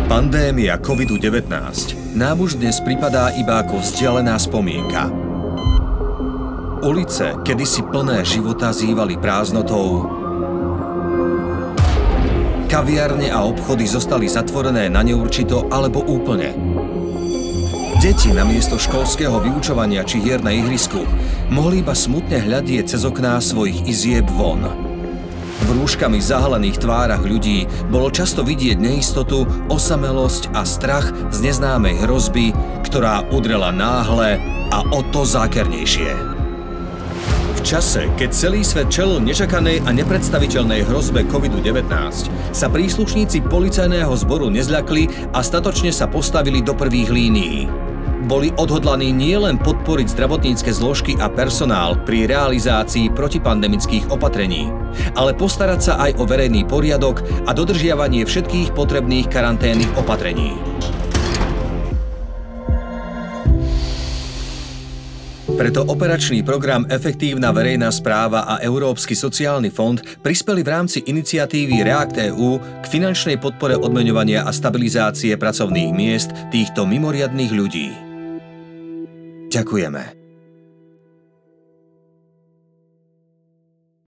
Pandémia COVID-19 nám už dnes pripadá iba ako vzdialená spomienka. Ulice, kedysi plné života, zývali prázdnotou. Kaviarne a obchody zostali zatvorené na neurčito alebo úplne. Deti namiesto školského vyučovania či hier na ihrisku mohli iba smutne hľadieť cez okná svojich izieb von. V rúškami zahalených tvárach ľudí bolo často vidieť neistotu, osamelosť a strach z neznámej hrozby, ktorá udrela náhle a o to zákernejšie. V čase, keď celý svet čelil nečakanej a nepredstaviteľnej hrozbe COVID-19, sa príslušníci policajného zboru nezľakli a statočne sa postavili do prvých línií. Boli odhodlaní nielen podporiť zdravotnícke zložky a personál pri realizácii protipandemických opatrení, ale postarať sa aj o verejný poriadok a dodržiavanie všetkých potrebných karanténnych opatrení. Preto operačný program Efektívna verejná správa a Európsky sociálny fond prispeli v rámci iniciatívy REACT-EU k finančnej podpore odmeňovania a stabilizácie pracovných miest týchto mimoriadnych ľudí. Ďakujeme.